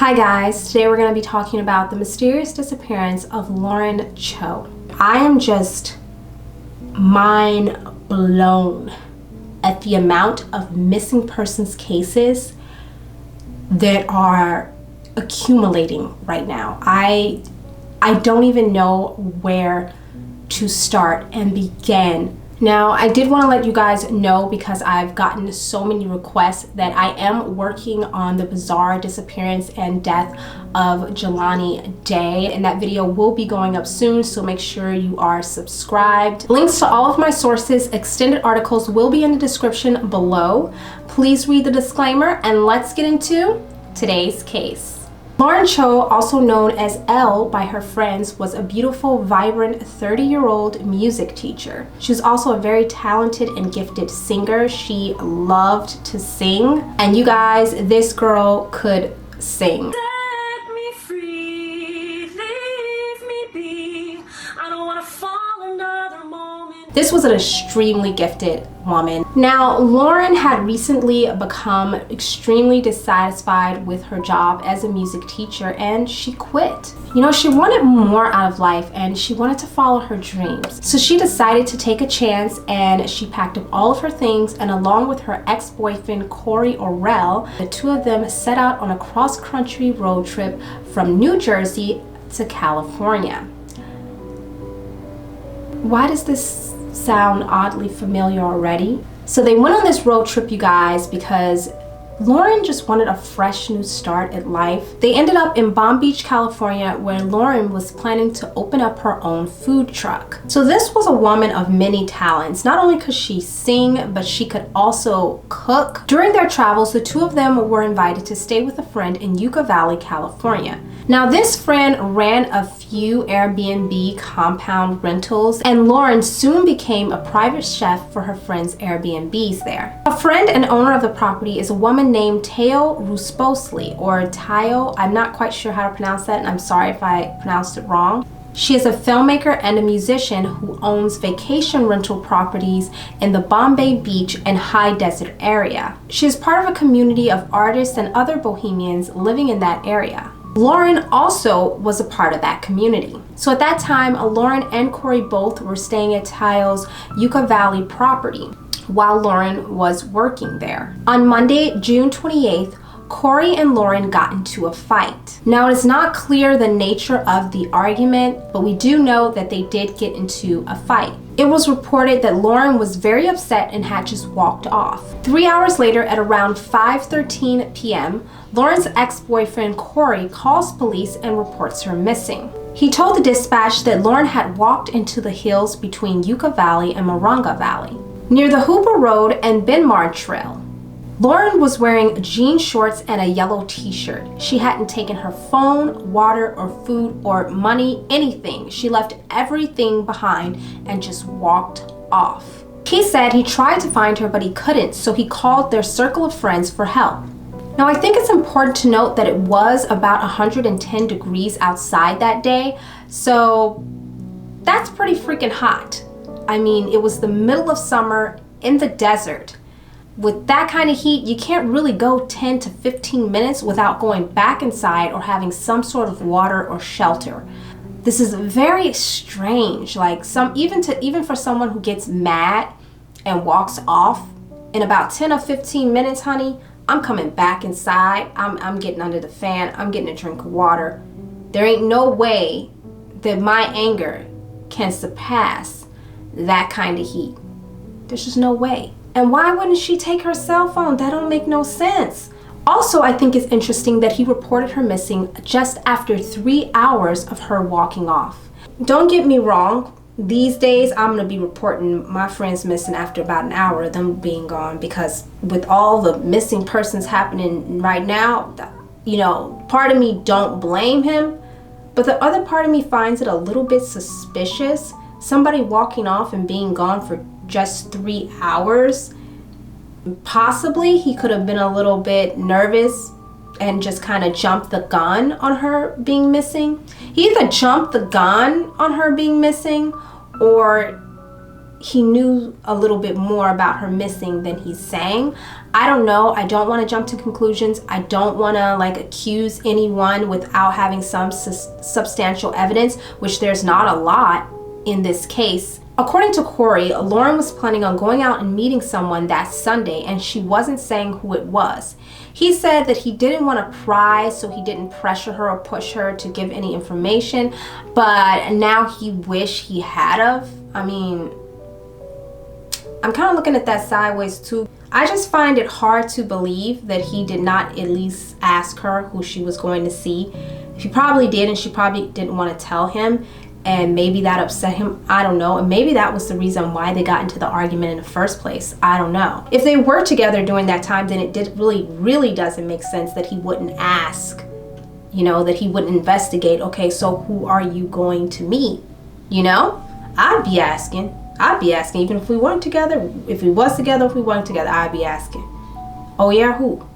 Hi guys, today we're going to be talking about the mysterious disappearance of Lauren Cho. I am just mind blown at the amount of missing persons cases that are accumulating right now. I don't even know where to start and begin. Now, I did want to let you guys know, because I've gotten so many requests, that I am working on the bizarre disappearance and death of Jelani Day, and that video will be going up soon, so make sure you are subscribed. Links to all of my sources, extended articles will be in the description below. Please read the disclaimer, and let's get into today's case. Lauren Cho, also known as Elle by her friends, was a beautiful, vibrant 30-year-old music teacher. She was also a very talented and gifted singer. She loved to sing. And you guys, this girl could sing. Set me free, leave me be. I don't want to fall another moment. This was an extremely gifted woman. Now, Lauren had recently become extremely dissatisfied with her job as a music teacher, and she quit. You know, she wanted more out of life and she wanted to follow her dreams. So she decided to take a chance, and she packed up all of her things, and along with her ex-boyfriend Corey Orrell, the two of them set out on a cross-country road trip from New Jersey to California. Why does this sound oddly familiar already? So they went on this road trip, you guys, because Lauren just wanted a fresh new start at life. They ended up in Palm Beach, California, where Lauren was planning to open up her own food truck. So this was a woman of many talents. Not only could she sing, but she could also cook. During their travels, the two of them were invited to stay with a friend in Yucca Valley, California. Now, this friend ran a few Airbnb compound rentals, and Lauren soon became a private chef for her friend's Airbnbs there. A friend and owner of the property is a woman named Tayo Rusposli, or Tayo. I'm not quite sure how to pronounce that, and I'm sorry if I pronounced it wrong. She is a filmmaker and a musician who owns vacation rental properties in the Bombay Beach and high desert area. She is part of a community of artists and other bohemians living in that area. Lauren also was a part of that community. So at that time, Lauren and Corey both were staying at Tayo's Yucca Valley property while Lauren was working there. On Monday, June 28th, Corey and Lauren got into a fight. Now, it is not clear the nature of the argument, but we do know that they did get into a fight. It was reported that Lauren was very upset and had just walked off. 3 hours later, at around 5:13 p.m., Lauren's ex-boyfriend Corey calls police and reports her missing. He told the dispatch that Lauren had walked into the hills between Yucca Valley and Moronga Valley, near the Hooper Road and Benmar Trail. Lauren was wearing jean shorts and a yellow t-shirt. She hadn't taken her phone, water, or food, or money, anything. She left everything behind and just walked off. He said he tried to find her, but he couldn't, so he called their circle of friends for help. Now, I think it's important to note that it was about 110 degrees outside that day, so that's pretty freaking hot. I mean, it was the middle of summer in the desert. With that kind of heat, you can't really go 10 to 15 minutes without going back inside or having some sort of water or shelter. This is very strange. Like, even for someone who gets mad and walks off, in about 10 or 15 minutes, honey, I'm coming back inside. I'm getting under the fan. I'm getting a drink of water. There ain't no way that my anger can surpass that kind of heat. There's just no way. And why wouldn't she take her cell phone? That don't make no sense. Also, I think it's interesting that he reported her missing just after 3 hours of her walking off. Don't get me wrong. These days, I'm going to be reporting my friends missing after about an hour of them being gone, because with all the missing persons happening right now, you know, part of me don't blame him, but the other part of me finds it a little bit suspicious. Somebody walking off and being gone for just 3 hours. Possibly he could have been a little bit nervous and just kind of jumped the gun on her being missing. He either jumped the gun on her being missing, or he knew a little bit more about her missing than he's saying. I don't know. I don't want to jump to conclusions. I don't want to like accuse anyone without having some substantial evidence, which there's not a lot in this case. According to Corey, Lauren was planning on going out and meeting someone that Sunday, and she wasn't saying who it was. He said that he didn't want to pry, so he didn't pressure her or push her to give any information, but now he wished he had of. I mean, I'm kind of looking at that sideways too. I just find it hard to believe that he did not at least ask her who she was going to see. He probably did, and she probably didn't want to tell him, and maybe that upset him. I don't know. And maybe that was the reason why they got into the argument in the first place. I don't know. If they were together during that time, then it really doesn't make sense that he wouldn't ask, you know, that he wouldn't investigate. Okay, so who are you going to meet? You know, I'd be asking, even if we weren't together, if we was together, if we weren't together, I'd be asking. Oh yeah, who?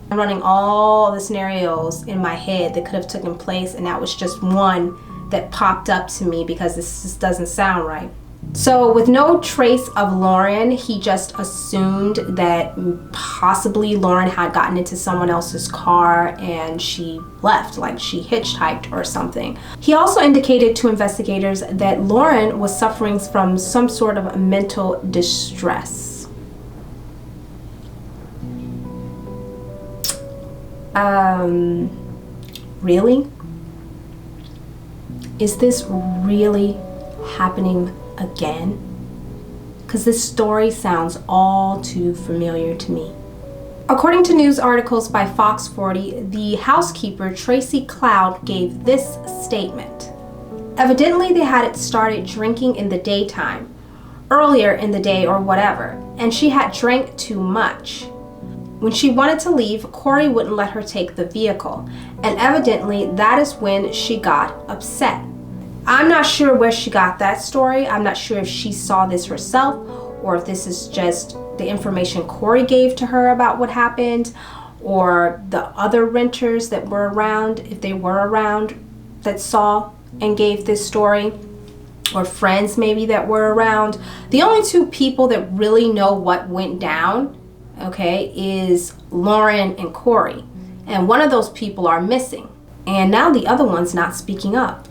I'm running all the scenarios in my head that could have taken place, and that was just one that popped up to me because this just doesn't sound right. So with no trace of Lauren, he just assumed that possibly Lauren had gotten into someone else's car and she left, like she hitchhiked or something. He also indicated to investigators that Lauren was suffering from some sort of mental distress. Really? Is this really happening again? Because this story sounds all too familiar to me. According to news articles by Fox 40, the housekeeper Tracy Cloud gave this statement. Evidently they had started drinking in the daytime, earlier in the day or whatever, and she had drank too much. When she wanted to leave, Corey wouldn't let her take the vehicle, and evidently that is when she got upset. I'm not sure where she got that story. I'm not sure if she saw this herself or if this is just the information Corey gave to her about what happened, or the other renters that were around, if they were around, that saw and gave this story, or friends maybe that were around. The only two people that really know what went down, okay, is Lauren and Corey, and one of those people are missing, and now the other one's not speaking up.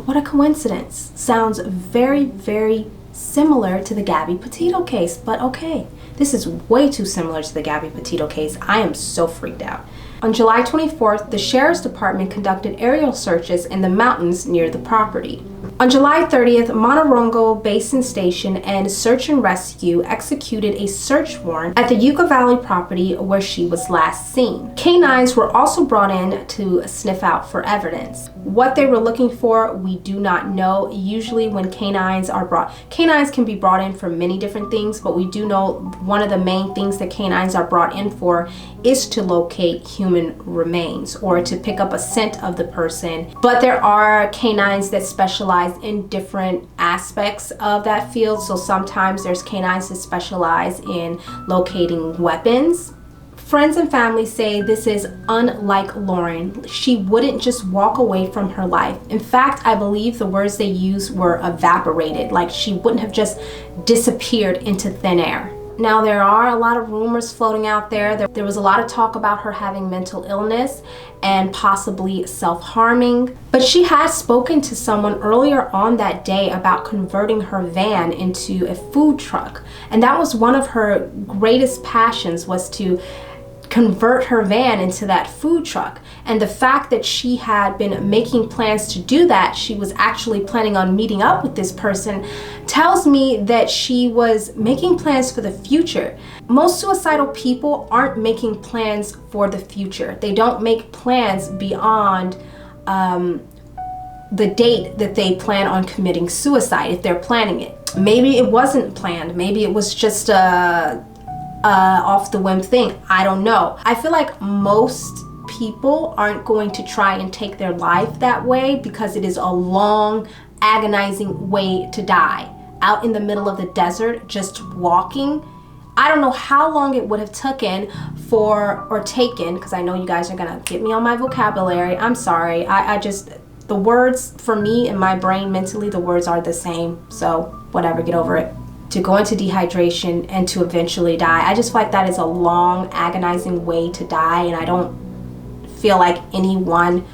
What a coincidence. Sounds very, very similar to the Gabby Petito case, but okay, this is way too similar to the Gabby Petito case. I am so freaked out. On July 24th, the Sheriff's Department conducted aerial searches in the mountains near the property. On July 30th, Monorongo Basin Station and Search and Rescue executed a search warrant at the Yucca Valley property where she was last seen. Canines were also brought in to sniff out for evidence. What they were looking for, we do not know. Usually when canines can be brought in for many different things, but we do know one of the main things that canines are brought in for is to locate human remains or to pick up a scent of the person. But there are canines that specialize in different aspects of that field. So sometimes there's canines that specialize in locating weapons. Friends and family say this is unlike Lauren. She wouldn't just walk away from her life. In fact, I believe the words they used were evaporated, like she wouldn't have just disappeared into thin air. Now, there are a lot of rumors floating out there. There was a lot of talk about her having mental illness and possibly self-harming. But she had spoken to someone earlier on that day about converting her van into a food truck. And that was one of her greatest passions, was to convert her van into that food truck. And the fact that she had been making plans to do that, she was actually planning on meeting up with this person, tells me that she was making plans for the future. Most suicidal people aren't making plans for the future. They don't make plans beyond the date that they plan on committing suicide, if they're planning it. Maybe it wasn't planned. Maybe it was just off the whim thing. I don't know. I feel like most people aren't going to try and take their life that way because it is a long, agonizing way to die. Out in the middle of the desert, just walking. I don't know how long it would have taken because I know you guys are gonna get me on my vocabulary. I'm sorry. The words, for me, in my brain, mentally, the words are the same. So whatever, get over it. To go into dehydration and to eventually die. I just feel like that is a long, agonizing way to die, and I don't feel like anyone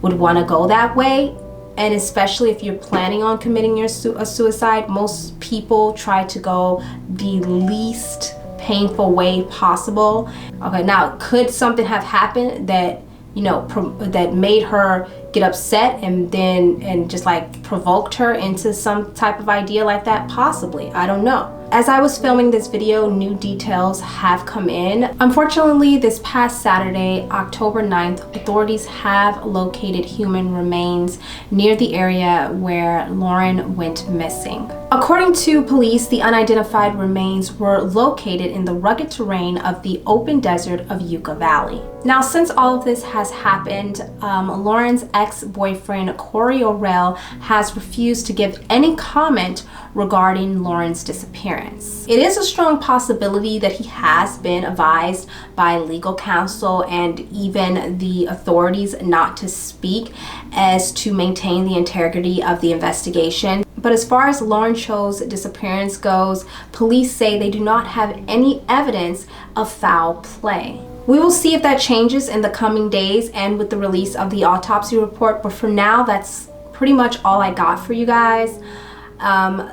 would want to go that way. And especially if you're planning on committing a suicide, most people try to go the least painful way possible. Okay, now could something have happened that, you know, that made her get upset and just like provoked her into some type of idea like that? Possibly, I don't know. As I was filming this video, new details have come in. Unfortunately, this past Saturday, October 9th, authorities have located human remains near the area where Lauren went missing. According to police, the unidentified remains were located in the rugged terrain of the open desert of Yucca Valley. Now, since all of this has happened, Lauren's ex-boyfriend, Corey O'Rell, has refused to give any comment regarding Lauren's disappearance. It is a strong possibility that he has been advised by legal counsel and even the authorities not to speak, as to maintain the integrity of the investigation. But as far as Lauren Cho's disappearance goes, police say they do not have any evidence of foul play. We will see if that changes in the coming days and with the release of the autopsy report, but for now, that's pretty much all I got for you guys.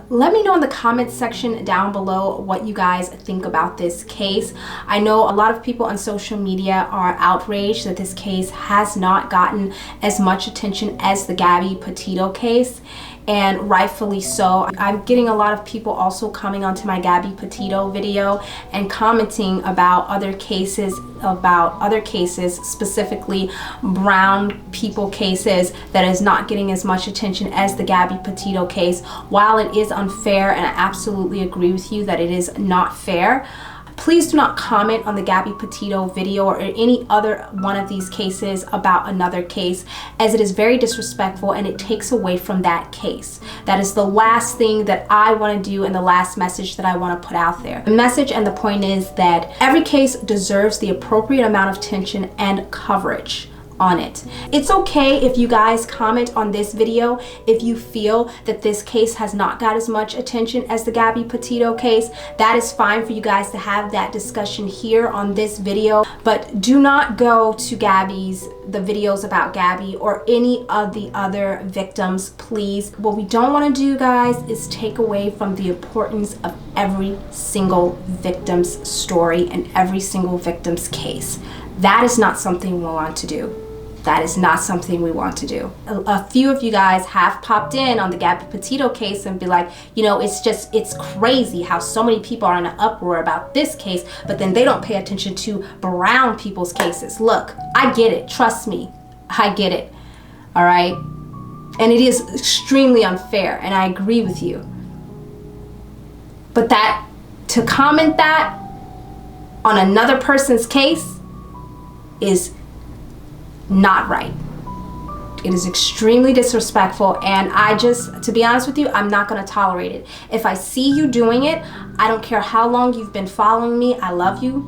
Let me know in the comments section down below what you guys think about this case. I know a lot of people on social media are outraged that this case has not gotten as much attention as the Gabby Petito case, and rightfully so. I'm getting a lot of people also coming onto my Gabby Petito video and commenting about other cases, specifically brown people cases, that is not getting as much attention as the Gabby Petito case. While it is unfair, and I absolutely agree with you that it is not fair, please do not comment on the Gabby Petito video or any other one of these cases about another case, as it is very disrespectful and it takes away from that case. That is the last thing that I want to do and the last message that I want to put out there. The message and the point is that every case deserves the appropriate amount of attention and coverage on it. It's okay if you guys comment on this video if you feel that this case has not got as much attention as the Gabby Petito case. That is fine for you guys to have that discussion here on this video, but do not go to the videos about Gabby or any of the other victims, please. What we don't want to do, guys, is take away from the importance of every single victim's story and every single victim's case. That is not something we want to do. That is not something we want to do. A few of you guys have popped in on the Gabby Petito case and be like, you know, it's crazy how so many people are in an uproar about this case, but then they don't pay attention to brown people's cases. Look, I get it. Trust me, I get it. All right? And it is extremely unfair, and I agree with you. But to comment that on another person's case is not right. It is extremely disrespectful, and to be honest with you, I'm not going to tolerate it. If I see you doing it, I don't care how long you've been following me, I love you,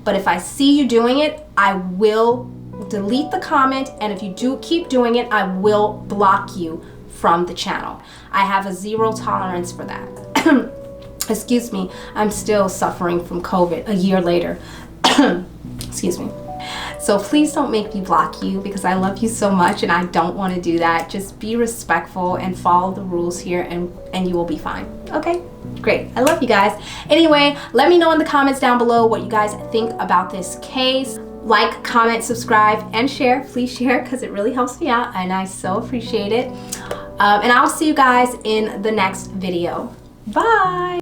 but if I see you doing it, I will delete the comment, and if you do keep doing it, I will block you from the channel. I have a zero tolerance for that. Excuse me, I'm still suffering from COVID a year later. Excuse me. So please don't make me block you, because I love you so much and I don't want to do that. Just be respectful and follow the rules here, and you will be fine. Okay? Great. I love you guys. Anyway, let me know in the comments down below what you guys think about this case. Like, comment, subscribe, and share. Please share, because it really helps me out and I so appreciate it. And I'll see you guys in the next video. Bye!